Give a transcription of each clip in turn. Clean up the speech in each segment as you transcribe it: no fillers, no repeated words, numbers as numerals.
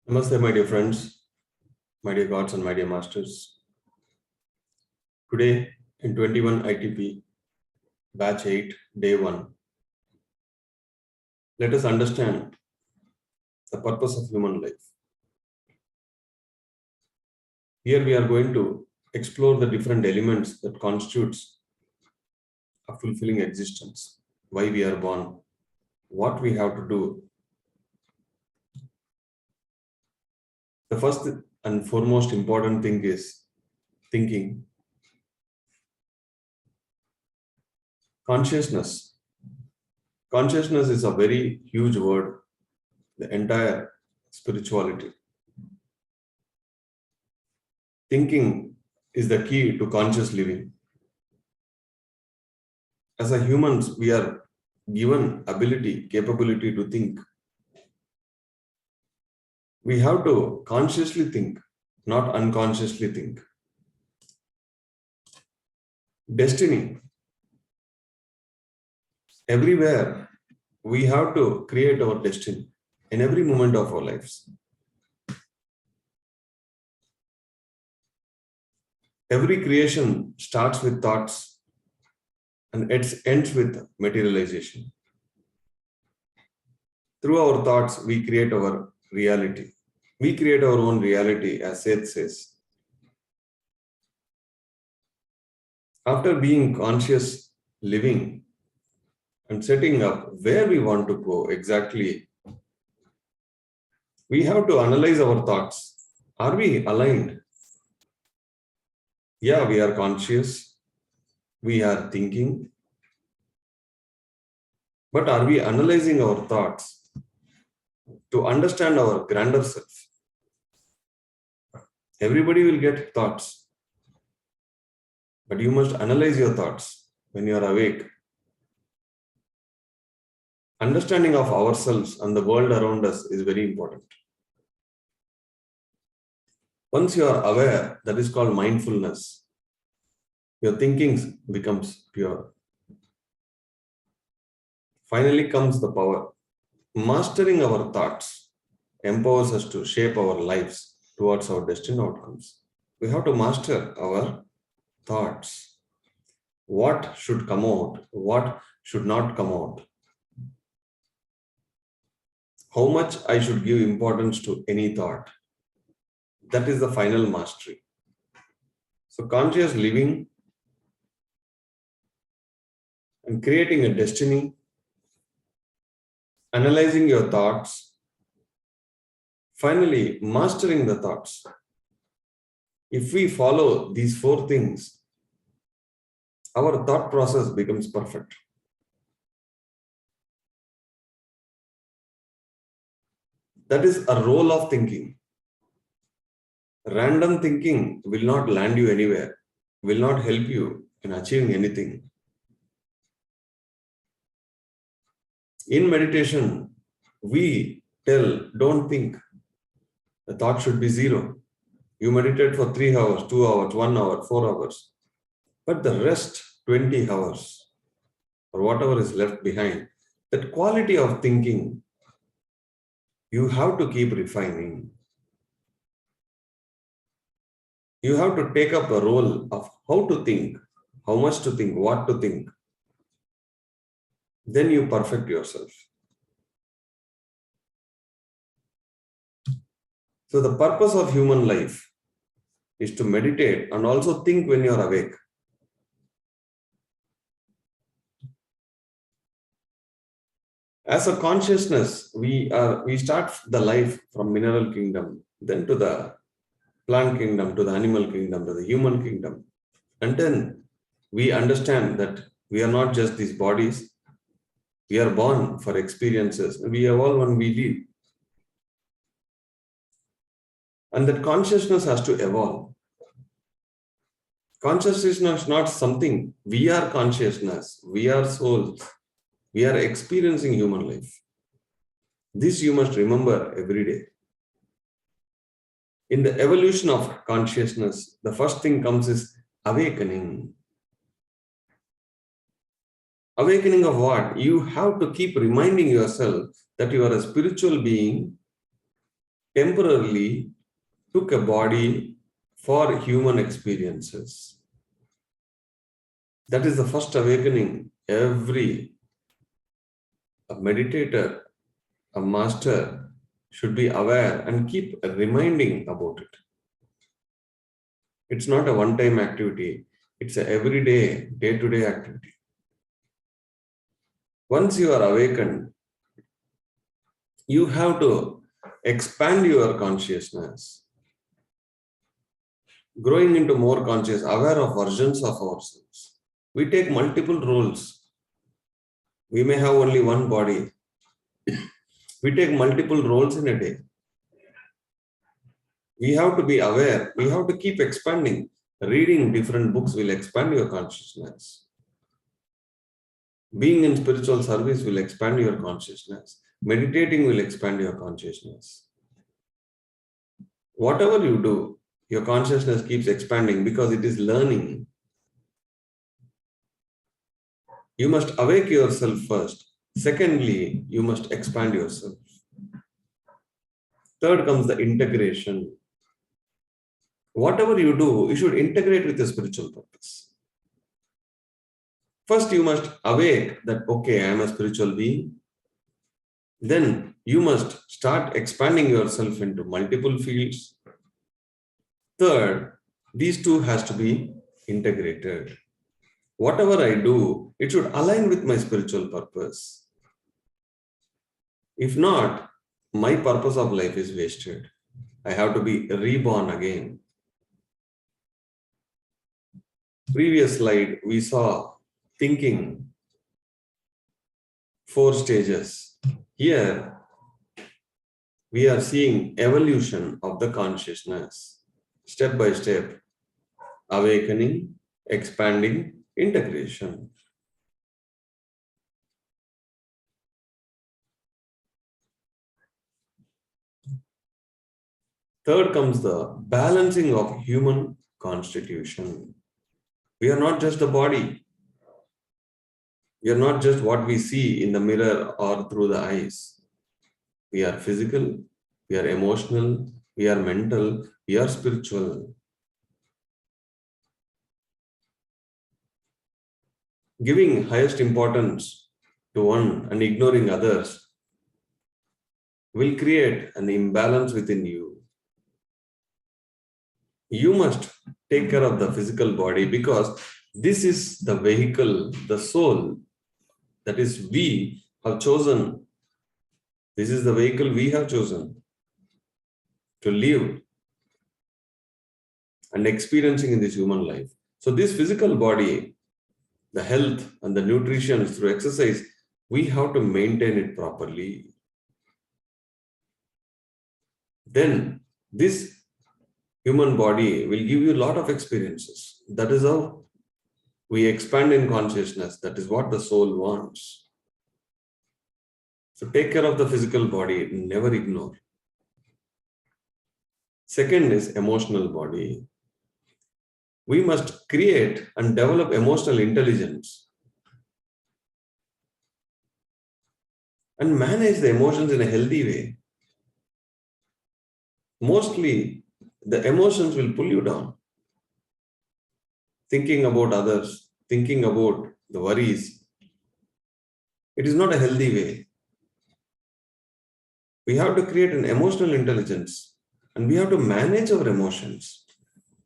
Namaste, my dear friends, my dear gods and my dear masters. Today in 21 ITP, batch 8, day 1, let us understand the purpose of human life. Here we are going to explore the different elements that constitutes a fulfilling existence, why we are born, what we have to do. The first and foremost important thing is thinking. Consciousness. Consciousness is a very huge word, the entire spirituality. Thinking is the key to conscious living. As a humans, we are given ability, capability to think. We have to consciously think, not unconsciously think. Destiny. Everywhere, we have to create our destiny in every moment of our lives. Every creation starts with thoughts and it ends with materialization. Through our thoughts, we create our reality. We create our own reality, as Seth says. After being conscious living and setting up where we want to go exactly, we have to analyze our thoughts. Are we aligned? Yeah, we are conscious. We are thinking. But are we analyzing our thoughts to understand our grander self? Everybody will get thoughts. But you must analyze your thoughts when you are awake. Understanding of ourselves and the world around us is very important. Once you are aware, that is called mindfulness. Your thinking becomes pure. Finally comes the power. Mastering our thoughts empowers us to shape our lives towards our destined outcomes. We have to master our thoughts. What should come out? What should not come out? How much I should give importance to any thought? That is the final mastery. So conscious living and creating a destiny, analyzing your thoughts, finally mastering the thoughts. If we follow these 4 things, our thought process becomes perfect. That is a role of thinking. Random thinking will not land you anywhere, will not help you in achieving anything. In meditation, we tell, don't think. The thought should be 0. You meditate for 3 hours, 2 hours, 1 hour, 4 hours. But the rest, 20 hours, or whatever is left behind, that quality of thinking, you have to keep refining. You have to take up a role of how to think, how much to think, what to think. Then you perfect yourself. So the purpose of human life is to meditate and also think when you are awake. As a consciousness, we start the life from mineral kingdom, then to the plant kingdom, to the animal kingdom, to the human kingdom. And then we understand that we are not just these bodies. We are born for experiences. We evolve and we live. And that consciousness has to evolve. Consciousness is not something. We are consciousness. We are souls. We are experiencing human life. This you must remember every day. In the evolution of consciousness, the first thing comes is awakening. Awakening of what? You have to keep reminding yourself that you are a spiritual being temporarily took a body for human experiences. That is the first awakening. Every meditator, a master should be aware and keep reminding about it. It's not a one-time activity. It's an everyday, day-to-day activity. Once you are awakened, you have to expand your consciousness, growing into more conscious, aware of versions of ourselves. We take multiple roles. We may have only one body. We take multiple roles in a day. We have to be aware. We have to keep expanding. Reading different books will expand your consciousness. Being in spiritual service will expand your consciousness. Meditating will expand your consciousness. Whatever you do, your consciousness keeps expanding because it is learning. You must awake yourself first. Secondly, you must expand yourself. Third comes the integration. Whatever you do, you should integrate with the spiritual purpose. First, you must awake that, okay, I am a spiritual being. Then you must start expanding yourself into multiple fields. Third, these two has to be integrated. Whatever I do, it should align with my spiritual purpose. If not, my purpose of life is wasted. I have to be reborn again. Previous slide, we saw thinking, 4 stages. Here, we are seeing evolution of the consciousness, step by step, awakening, expanding, integration. Third comes the balancing of human constitution. We are not just the body. We are not just what we see in the mirror or through the eyes. We are physical, we are emotional, we are mental, we are spiritual. Giving highest importance to one and ignoring others will create an imbalance within you. You must take care of the physical body because this is the vehicle, the soul, that is we have chosen. This is the vehicle we have chosen to live and experiencing in this human life. So this physical body, the health and the nutrition through exercise, we have to maintain it properly. Then this human body will give you a lot of experiences. That is how we expand in consciousness. That is what the soul wants. So take care of the physical body, never ignore. Second is emotional body. We must create and develop emotional intelligence and manage the emotions in a healthy way. Mostly, the emotions will pull you down. Thinking about others, thinking about the worries. It is not a healthy way. We have to create an emotional intelligence and we have to manage our emotions.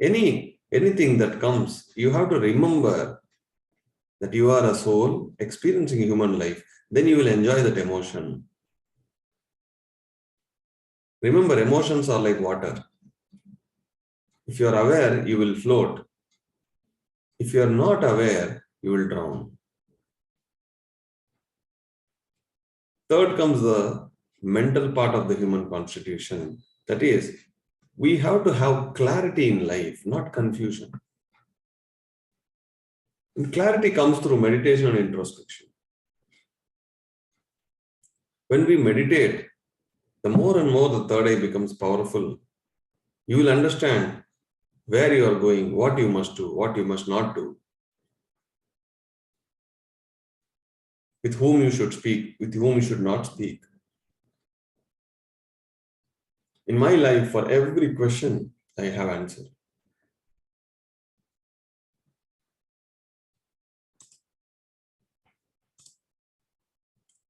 Anything that comes, you have to remember that you are a soul experiencing human life. Then you will enjoy that emotion. Remember, emotions are like water. If you are aware, you will float. If you are not aware, you will drown. Third comes the mental part of the human constitution. That is, we have to have clarity in life, not confusion. And clarity comes through meditation and introspection. When we meditate, the more and more the third eye becomes powerful. You will understand where you are going, what you must do, what you must not do, with whom you should speak, with whom you should not speak. In my life, for every question, I have answer.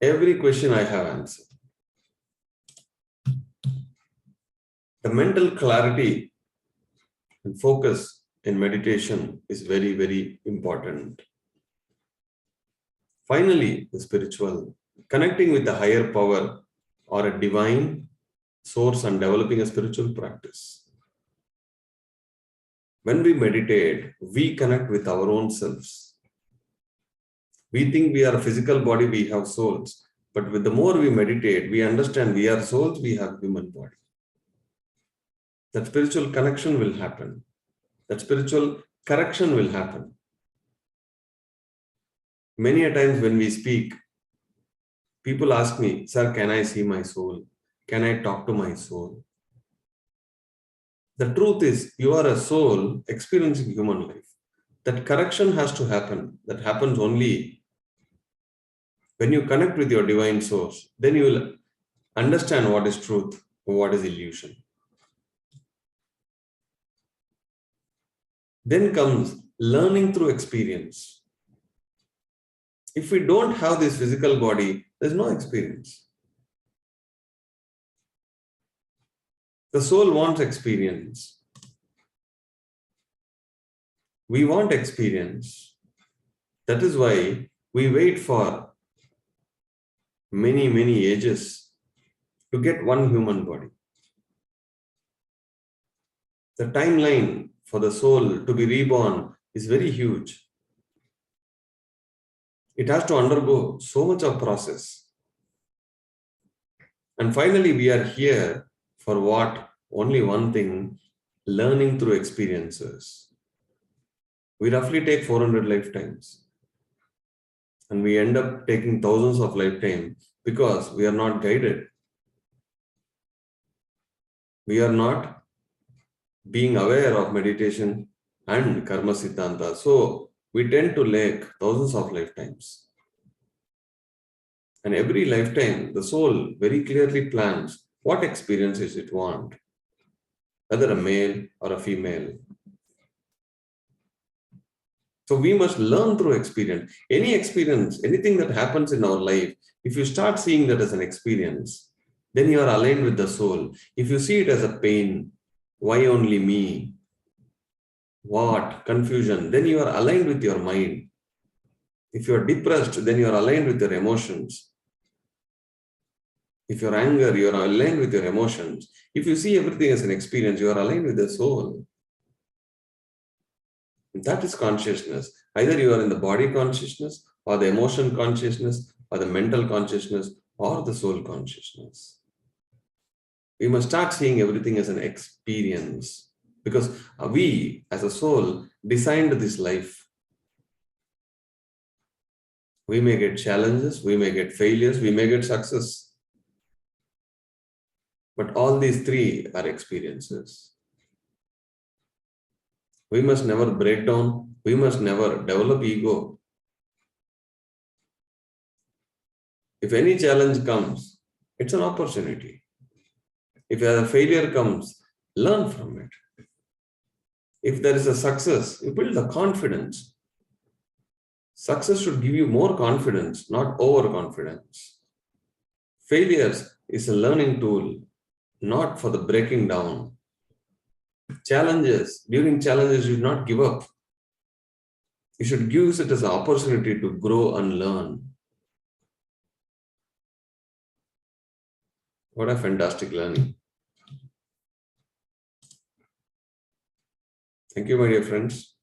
Every question I have answer. The mental clarity and focus in meditation is very, very important. Finally, the spiritual, connecting with the higher power or a divine source and developing a spiritual practice. When we meditate, we connect with our own selves. We think we are a physical body, we have souls. But with the more we meditate, we understand we are souls, we have human body. That spiritual connection will happen. That spiritual correction will happen. Many a times when we speak, people ask me, sir, can I see my soul? Can I talk to my soul? The truth is, you are a soul experiencing human life. That correction has to happen. That happens only when you connect with your divine source. Then you will understand what is truth, what is illusion. Then comes learning through experience. If we don't have this physical body, there's no experience. The soul wants experience. We want experience. That is why we wait for many, many ages to get one human body. The timeline for the soul to be reborn is very huge. It has to undergo so much of process. And finally, we are here for what? Only one thing, learning through experiences. We roughly take 400 lifetimes. And we end up taking thousands of lifetimes because we are not guided. We are not being aware of meditation and karma siddhanta. So we tend to lack thousands of lifetimes. And every lifetime, the soul very clearly plans what experiences it wants, whether a male or a female. So we must learn through experience. Any experience, anything that happens in our life, if you start seeing that as an experience, then you are aligned with the soul. If you see it as a pain, why only me? What? Confusion. Then you are aligned with your mind. If you are depressed, then you are aligned with your emotions. If you're anger, you are aligned with your emotions. If you see everything as an experience, you are aligned with the soul. That is consciousness. Either you are in the body consciousness, or the emotion consciousness, or the mental consciousness, or the soul consciousness. We must start seeing everything as an experience, because we, as a soul, designed this life. We may get challenges, we may get failures, we may get success. But all these three are experiences. We must never break down. We must never develop ego. If any challenge comes, it's an opportunity. If a failure comes, learn from it. If there is a success, you build the confidence. Success should give you more confidence, not overconfidence. Failures is a learning tool, not for the breaking down. During challenges, you should not give up. You should use it as an opportunity to grow and learn. What a fantastic learning. Thank you, my dear friends.